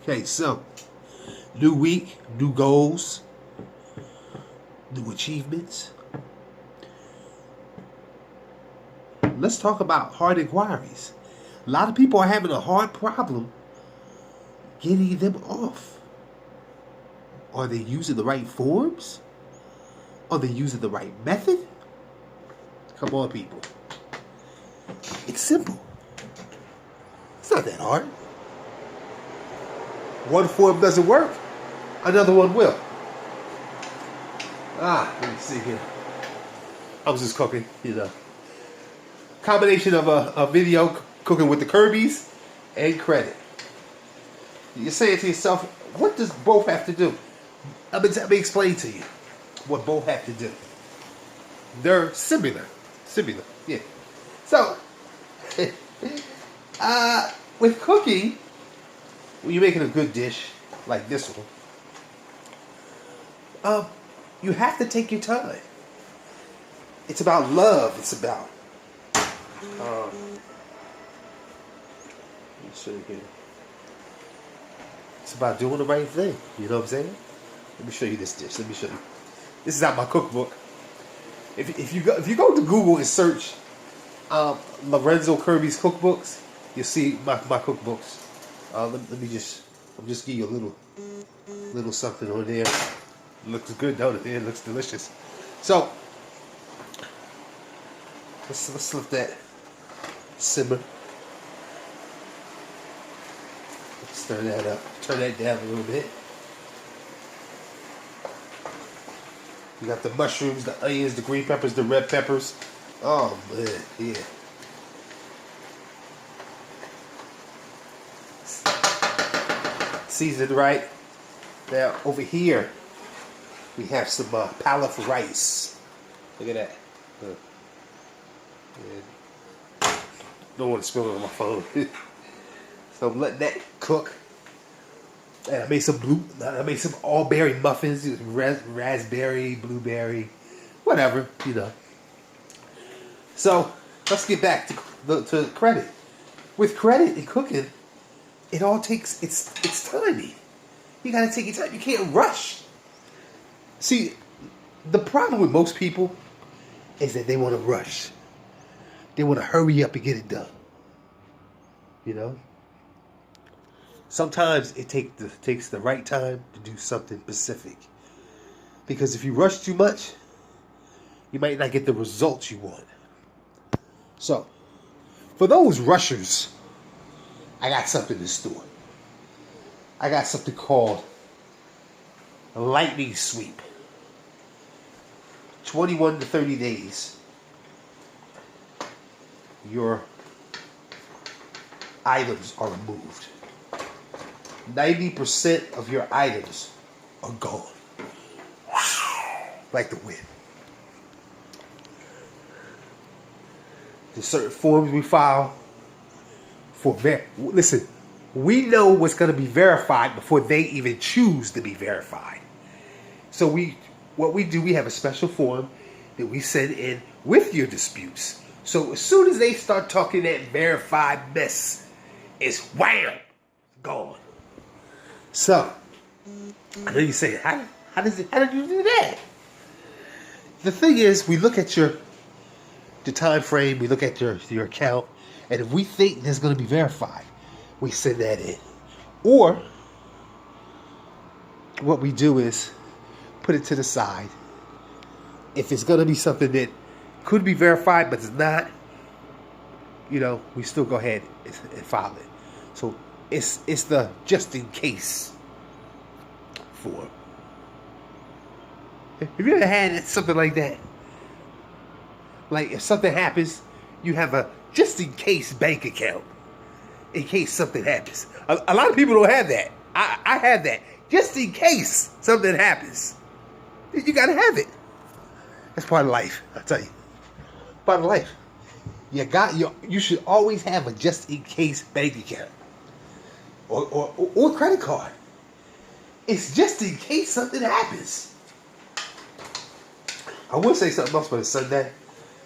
Okay, so new week, new goals, new achievements. Let's talk about hard inquiries. A lot of people are having a hard problem getting them off. Are they using the right forms? Are they using the right method? Come on, people. It's simple. It's not that hard. One form doesn't work, another one will. Let me see here. I was just cooking, Combination of a video cooking with the Kirbys and credit. You're saying to yourself, what does both have to do? Let me explain to you what both have to do. They're similar. Yeah. So, with cooking, when you're making a good dish like this one, you have to take your time. It's about love. It's about let me show you here. It's about doing the right thing. You know what I'm saying? Let me show you this dish. Let me show you. This is out my cookbook. If you go to Google and search Lorenzo Kirby's cookbooks, you'll see my cookbooks. Let me just give you a little something on there. It looks good, don't it? It looks delicious. So let's let that simmer. Let's stir that up. Turn that down a little bit. You got the mushrooms, the onions, the green peppers, the red peppers. Oh man, yeah. Seasoned right. Now over here we have some pilaf rice. Look at that. Don't want to spill it on my phone. So I'm letting that cook. And I made some all-berry muffins, raspberry, blueberry, whatever, So let's get back to credit. With credit and cooking, it all takes it's timing. You gotta take your time. You can't rush. See, the problem with most people is that they want to rush. They want to hurry up and get it done. Sometimes it takes the right time to do something specific. Because if you rush too much, you might not get the results you want. So, for those rushers, I got something in store. I got something called a lightning sweep. 21 to 30 days. Your items are removed. 90% of your items are gone. Like the wind. There's certain forms we file for listen, we know what's going to be verified before they even choose to be verified. So we have a special form that we send in with your disputes. So as soon as they start talking that verified mess, it's wham, gone. So I know you say, how did you do that? The thing is, we look at the time frame, we look at your account, and if we think that's going to be verified, we send that in. Or what we do is put it to the side. If it's going to be something that could be verified but it's not, we still go ahead and file it. So it's the just in case form. Have you ever had something like that? Like if something happens, you have a just in case bank account in case something happens. A lot of people don't have that. I have that just in case something happens. You gotta have it. That's part of life. I tell you, part of life. You should always have a just in case bank account or credit card. It's just in case something happens. I will say something else, but it's Sunday,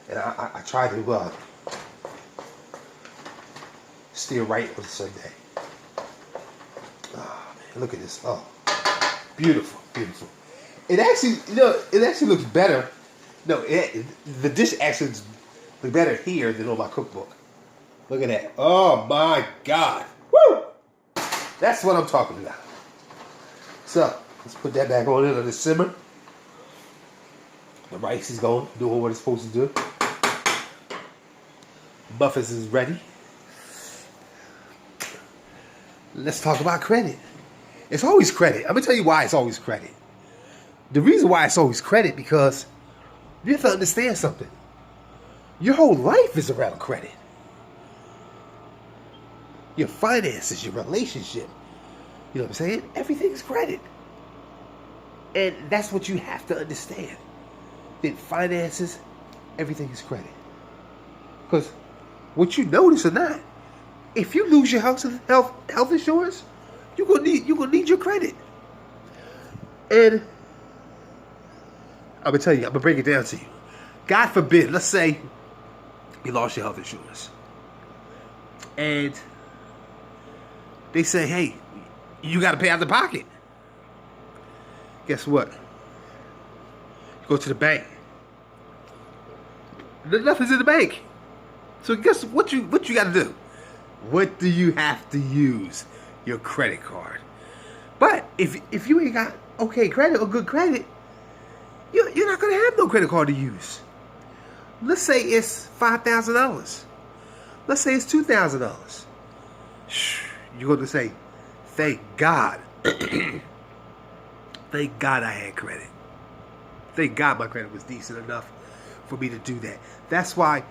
and I try to steer right on Sunday. Oh, look at this. Oh, beautiful, beautiful. It actually, it actually looks better. No, the dish actually looks better here than on my cookbook. Look at that. Oh my God. Woo! That's what I'm talking about. So, let's put that back on into the simmer. The rice is going, doing what it's supposed to do. Muffins is ready. Let's talk about credit. It's always credit. I'm going to tell you why it's always credit. The reason why it's always credit because you have to understand something. Your whole life is around credit. Your finances, your relationship. You know what I'm saying? Everything's credit. And that's what you have to understand. That finances, everything is credit. Because what you notice or not, if you lose your health insurance, you're gonna need your credit. And I'm gonna tell you, I'm gonna break it down to you. God forbid, let's say you lost your health insurance. And they say, hey, you gotta pay out the pocket. Guess what? You go to the bank. Nothing's in the bank. So guess what you gotta do? What do you have to use? Your credit card. But if you ain't got okay credit or good credit, you're not gonna have no credit card to use. Let's say it's $5,000. Let's say it's $2,000. You're gonna say, thank God. Thank God I had credit. Thank God my credit was decent enough for me to do that. That's why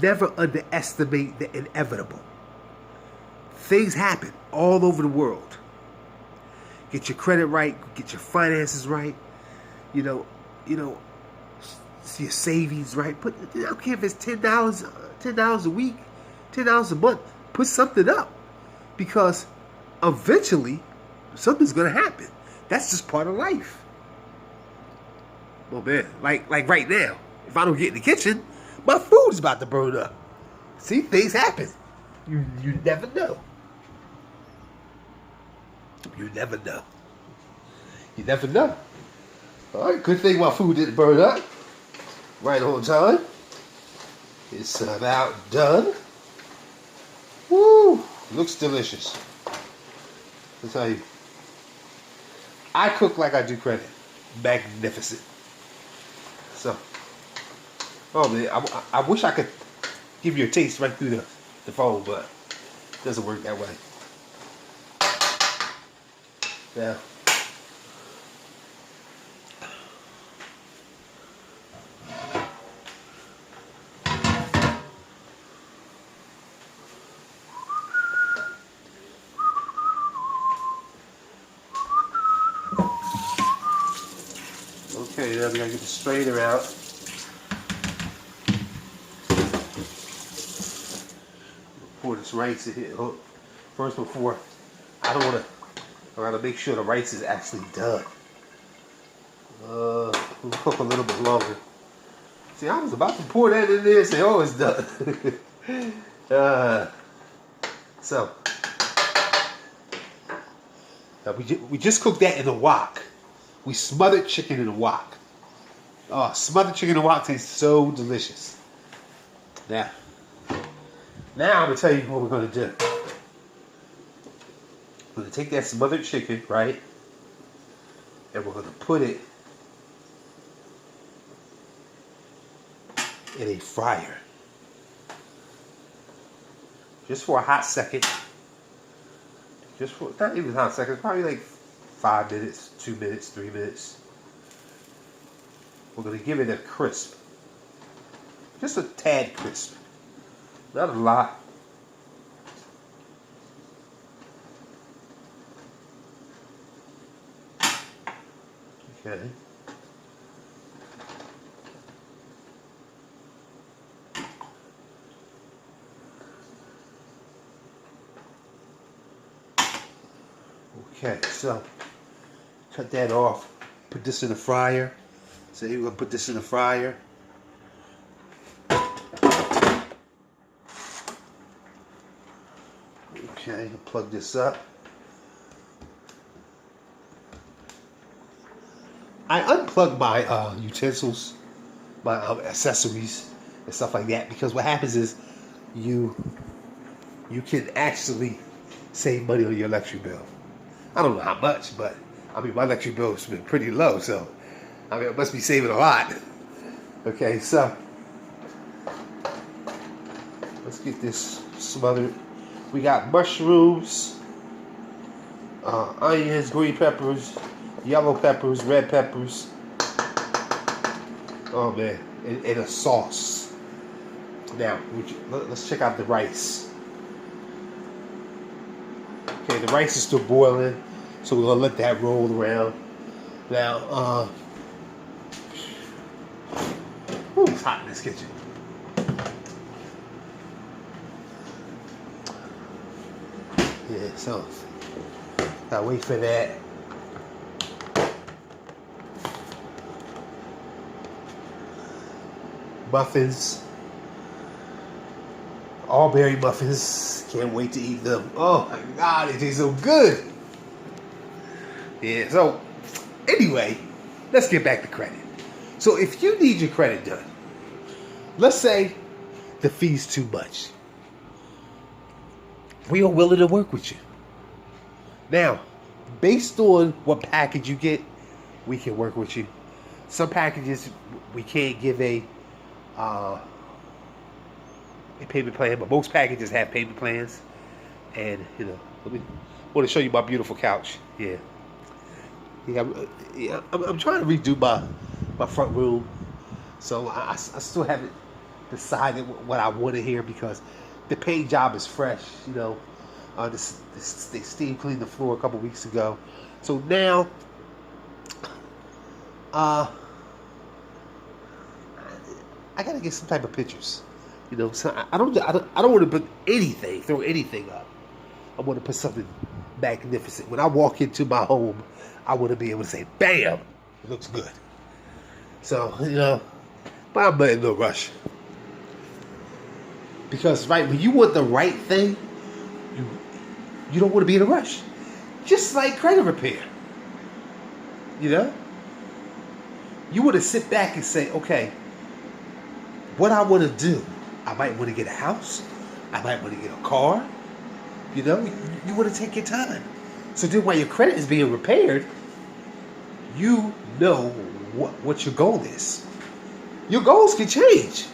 never underestimate the inevitable. Things happen all over the world. Get your credit right, get your finances right, your savings right. I don't care if it's $10 a week, $10 a month. Put something up, because eventually something's gonna happen. That's just part of life. Well, man, like right now, if I don't get in the kitchen, my food's about to burn up. See, things happen. You never know. You never know. You never know. All right, good thing my food didn't burn up. Right on time. It's about done. Woo! Looks delicious. I'll tell you. I cook like I do credit. Magnificent. So, oh man, I wish I could give you a taste right through the phone, but it doesn't work that way. Now, okay, now we gotta get the strainer out. Pour this rice in here. First, before I gotta make sure the rice is actually done. We'll cook a little bit longer. See, I was about to pour that in there and say, oh, it's done. So we just cooked that in the wok. We smothered chicken in the wok. Oh, smothered chicken in the wok tastes so delicious. Now I'm gonna tell you what we're gonna do. We're gonna take that smothered chicken, right? And we're gonna put it in a fryer. Just for a hot second. Just for, not even a hot second, probably like 5 minutes, 2 minutes, 3 minutes. We're gonna give it a crisp. Just a tad crisp. Not a lot. Okay. Okay, so cut that off. Put this in the fryer. So you're gonna put this in the fryer. Okay, plug this up. unplug my utensils, my accessories, and stuff like that. Because what happens is you can actually save money on your electric bill. I don't know how much, but I mean my electric bill has been pretty low, so I mean it must be saving a lot. Okay, so let's get this smothered. We got mushrooms, onions, green peppers, yellow peppers, red peppers. Oh man, and a sauce. Now, let's check out the rice. Okay, the rice is still boiling, so we're gonna let that roll around. Now, it's hot in this kitchen. Yeah, so gotta wait for that. Muffins, all berry muffins. Can't wait to eat them. Oh my God, they taste so good. Yeah. So anyway, let's get back to credit. So if you need your credit done, let's say the fee's too much. We are willing to work with you. Now, based on what package you get, we can work with you. Some packages we can't give a payment plan, but most packages have payment plans. And you know, want to show you my beautiful couch. Yeah, I'm trying to redo my front room, so I still haven't decided what I want to hear because the paint job is fresh. You know, they steam cleaned the floor a couple weeks ago, so now I gotta get some type of pictures, you know. So I don't want to put anything, throw anything up. I want to put something magnificent. When I walk into my home, I want to be able to say, "Bam, it looks good." So you know, but I'm not in no rush because right when you want the right thing, you don't want to be in a rush. Just like credit repair, you know, you want to sit back and say, "Okay, what I want to do, I might want to get a house. I might want to get a car." You know, you want to take your time. So then while your credit is being repaired, you know what your goal is. Your goals can change.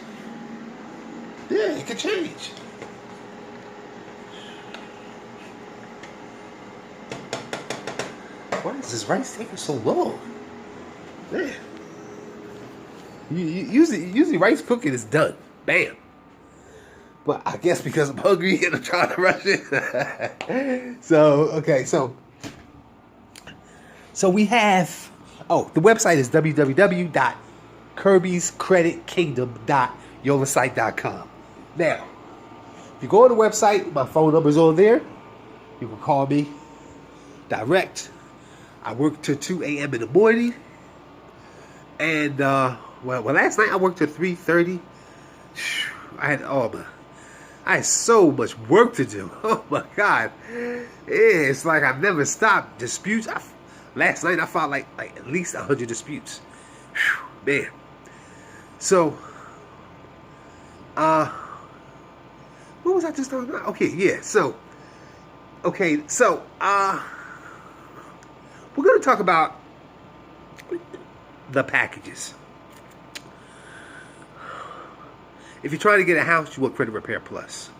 Yeah, it can change. Why is this rice taking so long? Man. Usually rice cooking is done. Bam. But I guess because I'm hungry and I'm trying to rush it. So we have, the website is www.kirbyscreditkingdom.yolasite.com. Now, if you go on the website, my phone number's on there. You can call me direct. I work till 2 a.m. in the morning. And, last night I worked till 3:30. I had so much work to do. Oh my God. It's like I've never stopped. Disputes. Last night I filed like at least 100 disputes. Whew, man. So, what was I just talking about? Okay, yeah. So, we're going to talk about the packages. If you're trying to get a house, you want Credit Repair Plus.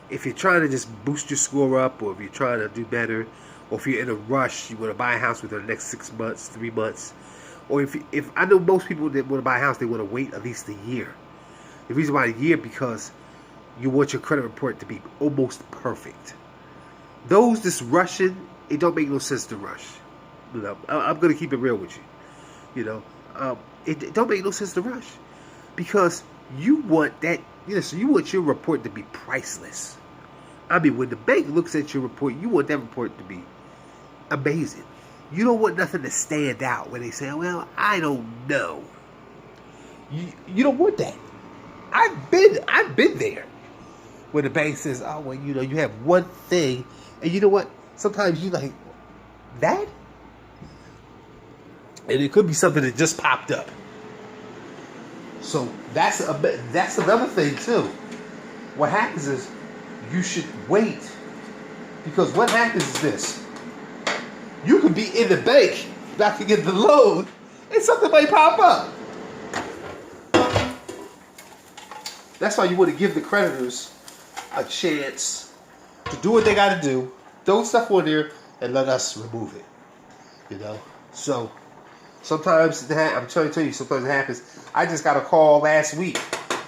If you're trying to just boost your score up, or if you're trying to do better, or if you're in a rush, you want to buy a house within the next 6 months, 3 months, or if I know most people that want to buy a house, they want to wait at least a year. The reason why a year, because you want your credit report to be almost perfect. Those just rushing, it don't make no sense to rush. You know, I'm going to keep it real with you. You know, it don't make no sense to rush, because you want that, so you want your report to be priceless. I mean, when the bank looks at your report, you want that report to be amazing. You don't want nothing to stand out when they say, "Well, I don't know." You don't want that. I've been there. When the bank says, "Oh, well, you have one thing," and you know what? Sometimes you like that. And it could be something that just popped up. So that's another thing too. What happens is you should wait, because what happens is this: you could be in the bank about to get the loan, and something might pop up. That's why you want to give the creditors a chance to do what they got to do, throw stuff on there, and let us remove it. You know, so. Sometimes, I'm trying to tell you, sometimes it happens. I just got a call last week.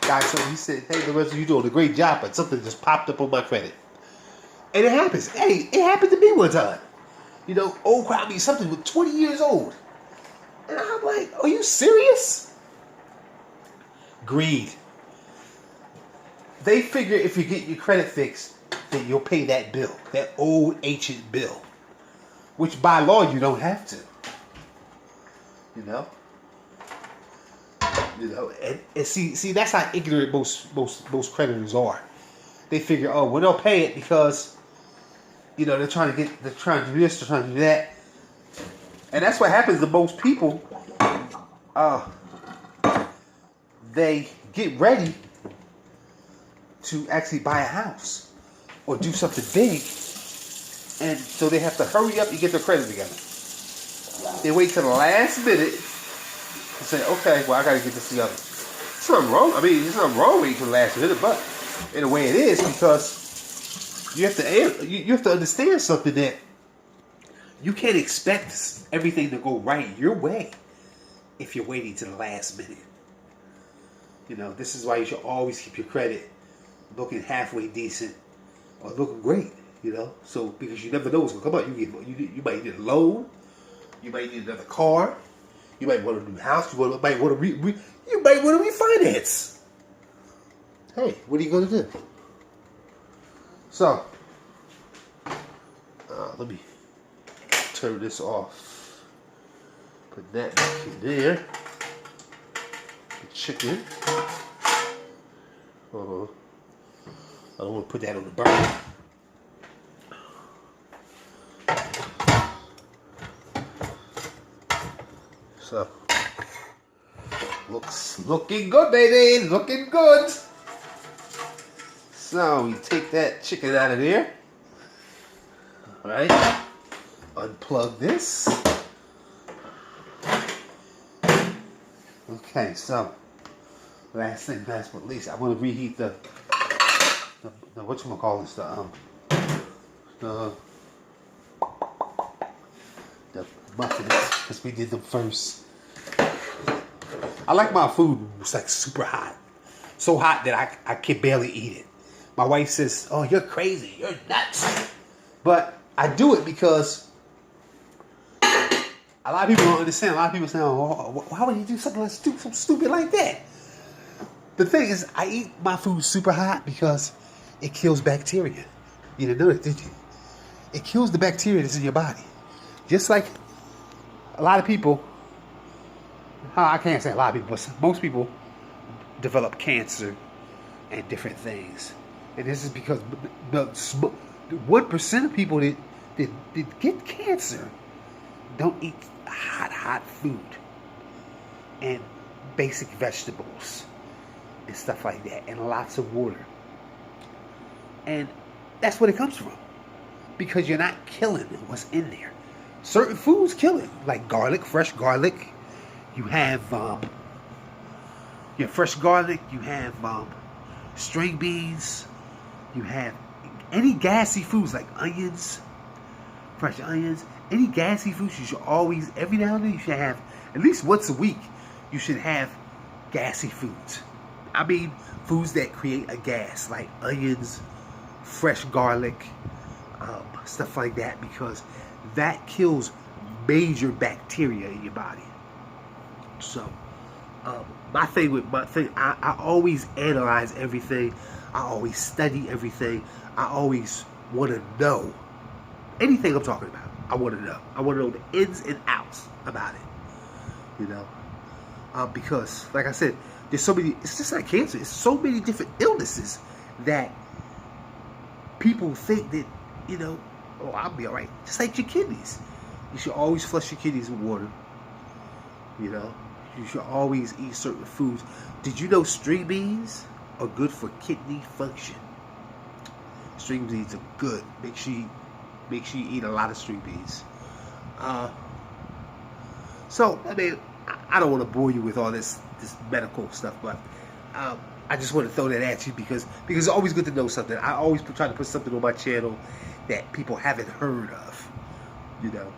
Guy told me, he said, hey, Lorenzo, you're doing a great job, but something just popped up on my credit. And it happens. Hey, it happened to me one time. You know, old crowd, I mean, something with 20 years old. And I'm like, are you serious? Greed. They figure if you get your credit fixed, then you'll pay that bill, that old ancient bill, which by law you don't have to. You know, and see that's how ignorant most creditors are. They figure, oh, well, they'll pay it because, you know, they're trying to do this, they're trying to do that, and that's what happens to most people. They get ready to actually buy a house or do something big, and so they have to hurry up and get their credit together. They wait till the last minute to say, okay, well, I got to get this together. There's nothing wrong. I mean, there's nothing wrong waiting till the last minute, but in a way it is, because you have to understand something, that you can't expect everything to go right your way if you're waiting till the last minute. You know, this is why you should always keep your credit looking halfway decent or looking great. You know, so because you never know what's gonna come up. You might need a loan. You might need another car. You might want a new house. You might want to refinance. Hey, what are you going to do? So, let me turn this off. Put that back in there. The chicken. Hold on. I don't want to put that on the burner. So, looking good, baby, looking good. So, we take that chicken out of there. All right, unplug this. Okay, so last but not least, I want to reheat the whatchamacallits, the muffins, because we did them first. I like my food when it's like super hot. So hot that I can barely eat it. My wife says, oh, you're crazy. You're nuts. But I do it because a lot of people don't understand. A lot of people say, oh, why would you do something stupid like that? The thing is, I eat my food super hot because it kills bacteria. You didn't know that, did you? It kills the bacteria that's in your body. Just like a lot of people, I can't say a lot of people, but most people develop cancer and different things. And this is because the 1% of people that get cancer don't eat hot food and basic vegetables and stuff like that, and lots of water. And that's what it comes from, because you're not killing what's in there. Certain foods kill it, like garlic, fresh garlic. You have your fresh garlic. You have string beans. You have any gassy foods like onions, fresh onions. Any gassy foods, you should always, every now and then, you should have, at least once a week, you should have gassy foods. I mean, foods that create a gas, like onions, fresh garlic, stuff like that, because that kills major bacteria in your body. So, I always analyze everything. I always study everything. I always want to know anything I'm talking about. I want to know. I want to know the ins and outs about it. You know, because, like I said, there's so many. It's just like cancer. It's so many different illnesses that people think that, you know, oh, I'll be all right. Just like your kidneys. You should always flush your kidneys with water. You know, you should always eat certain foods. Did you know string beans are good for kidney function? String beans are good. Make sure you eat a lot of string beans. Uh, so I mean, I don't want to bore you with all this medical stuff, but I just want to throw that at you because it's always good to know something. I always try to put something on my channel that people haven't heard of. You know,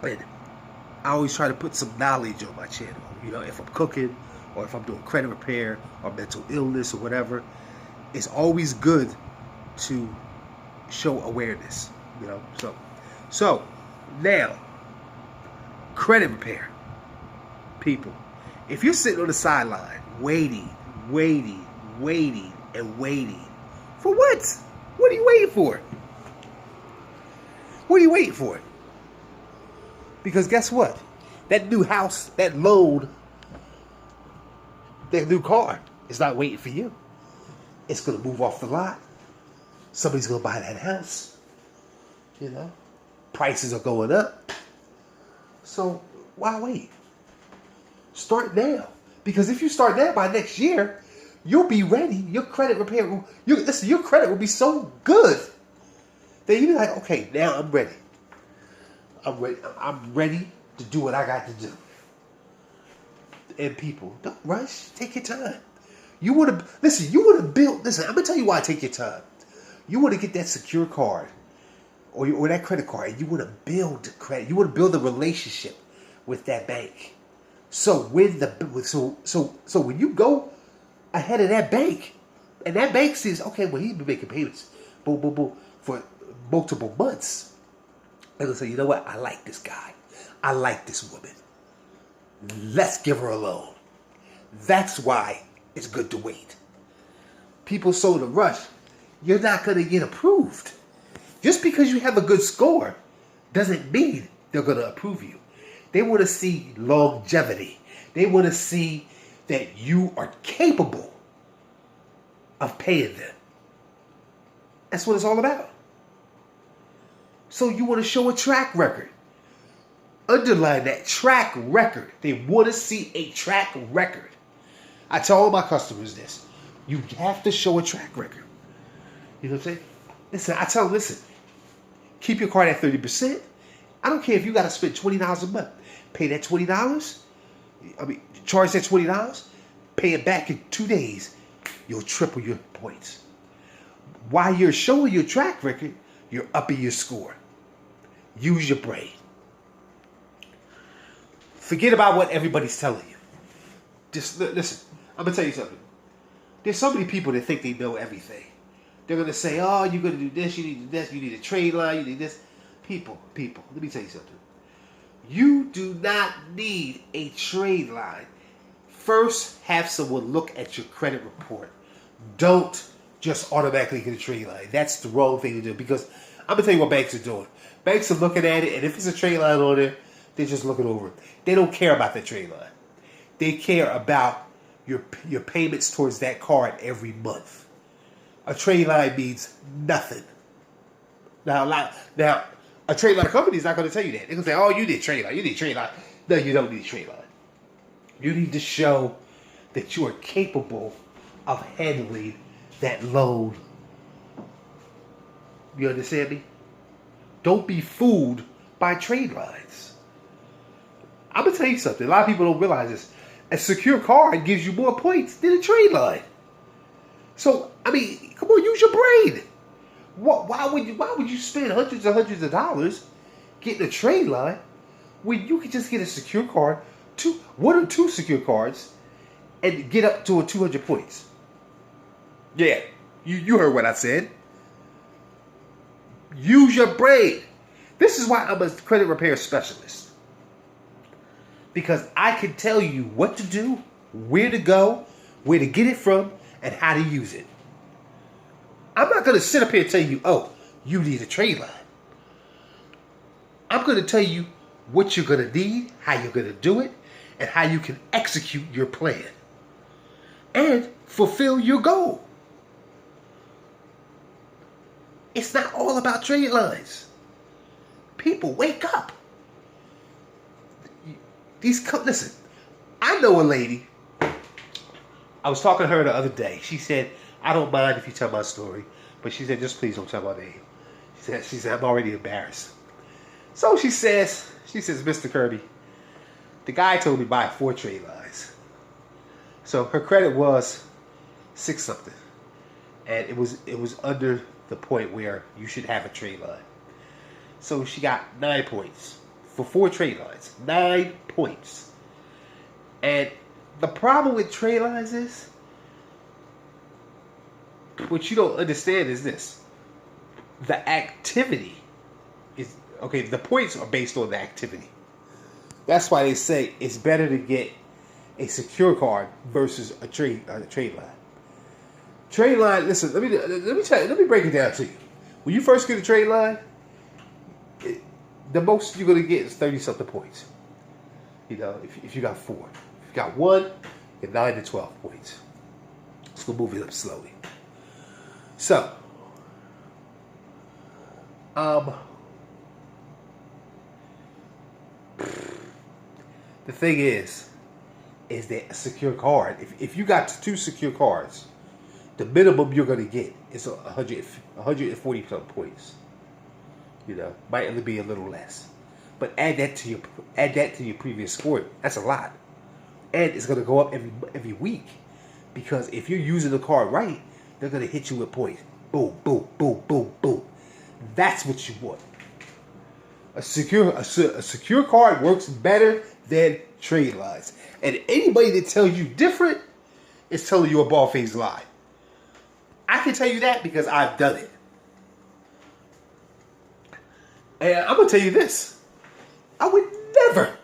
and I always try to put some knowledge on my channel. You know, if I'm cooking or if I'm doing credit repair or mental illness or whatever, it's always good to show awareness. You know, so now credit repair, people. If you're sitting on the sideline waiting, and waiting for what? What are you waiting for? What are you waiting for? Because guess what? That new house, that loan, that new car is not waiting for you. It's going to move off the lot. Somebody's going to buy that house. You know? Prices are going up. So why wait? Start now. Because if you start now, by next year, you'll be ready. Your credit repair will, your credit will be so good that you'll be like, okay, now I'm ready. I'm ready to do what I got to do. And people, don't rush. Take your time. You want to build. Listen, I'm gonna tell you why. Take your time. You want to get that secure card or that credit card, and you want to build credit. You want to build a relationship with that bank. So when you go ahead of that bank, and that bank says, okay, well, he's been making payments, boom, boom, boom, for multiple months. They're gonna say, you know what? I like this guy. I like this woman. Let's give her a loan. That's why it's good to wait. People so in a rush, you're not gonna get approved. Just because you have a good score doesn't mean they're gonna approve you. They want to see longevity. They want to see that you are capable of paying them. That's what it's all about. So you want to show a track record. Underline that, track record. They want to see a track record. I tell all my customers this. You have to show a track record. You know what I'm saying? Listen, I tell them, listen, keep your card at 30%. I don't care if you got to spend $20 a month. Pay that $20. Charge that $20. Pay it back in 2 days. You'll triple your points. While you're showing your track record, you're upping your score. Use your brain. Forget about what everybody's telling you. Just listen. I'm going to tell you something. There's so many people that think they know everything. They're going to say, oh, you're going to do this, you need to do this, you need a trade line, you need this. People, let me tell you something. You do not need a trade line. First, have someone look at your credit report. Don't just automatically get a trade line. That's the wrong thing to do because I'm going to tell you what banks are doing. Banks are looking at it, and if it's a trade line on there, they're just looking over it. They don't care about the trade line. They care about your payments towards that card every month. A trade line means nothing. Now, a trade line company is not going to tell you that. They're going to say, oh, you need a trade line. You need a trade line. No, you don't need a trade line. You need to show that you are capable of handling that loan. You understand me? Don't be fooled by trade lines. I'm going to tell you something. A lot of people don't realize this. A secure card gives you more points than a trade line. So, I mean, come on, use your brain. Why would you spend hundreds and hundreds of dollars getting a trade line when you could just get a secure card, one or two secure cards, and get up to 200 points? Yeah, you heard what I said. Use your brain. This is why I'm a credit repair specialist. Because I can tell you what to do, where to go, where to get it from, and how to use it. I'm not going to sit up here and tell you, oh, you need a trade line. I'm going to tell you what you're going to need, how you're going to do it, and how you can execute your plan and fulfill your goal. It's not all about trade lines. People, wake up. Listen, I know a lady. I was talking to her the other day. She said, I don't mind if you tell my story. But she said, just please don't tell my name. She said, I'm already embarrassed. So she says, Mr. Kirby, the guy told me to buy 4 trade lines. So her credit was 6 something. And it was under the point where you should have a trade line. So she got 9 points for 4 trade lines. 9 points. And the problem with trade lines is, what you don't understand is this. The activity is, okay, the points are based on the activity. That's why they say it's better to get a secure card versus a trade line. Trade line, listen, let me break it down to you. When you first get a trade line, the most you're going to get is 30-something points. You know, if you got 4. If you got 1, you get 9 to 12 points. Let's go move it up slowly. So, the thing is that a secure card, if you got 2 secure cards, the minimum you're going to get is 140 something points. You know, might only be a little less, but add that to your previous score. That's a lot, and it's going to go up every week, because if you're using the card right, they're going to hit you with points. Boom, boom, boom, boom, boom. That's what you want. A secure card works better than trade lines, and anybody that tells you different is telling you a bald-faced lie. I can tell you that because I've done it. And I'm going to tell you this. I would never,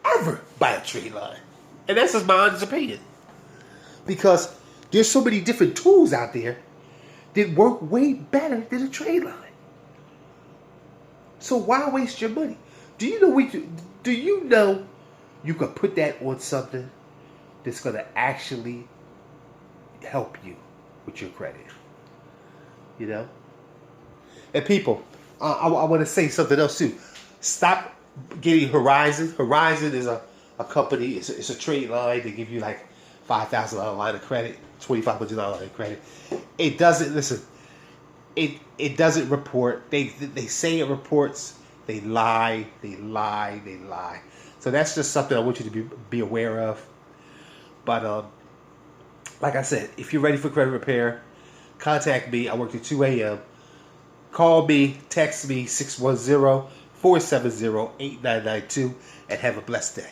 ever buy a trade line. And that's just my honest opinion. Because there's so many different tools out there that work way better than a trade line. So why waste your money? Do you know you could put that on something that's going to actually help you with your credit? You know? And people, I want to say something else too. Stop getting Horizon. Horizon is a company. It's a trade line. They give you like $5,000 line of credit, $2,500 line of credit. It doesn't, listen. It doesn't report. They say it reports. They lie. They lie. They lie. So that's just something I want you to be aware of. But like I said, if you're ready for credit repair, contact me. I work till 2 a.m. Call me, text me, 610-470-8992, and have a blessed day.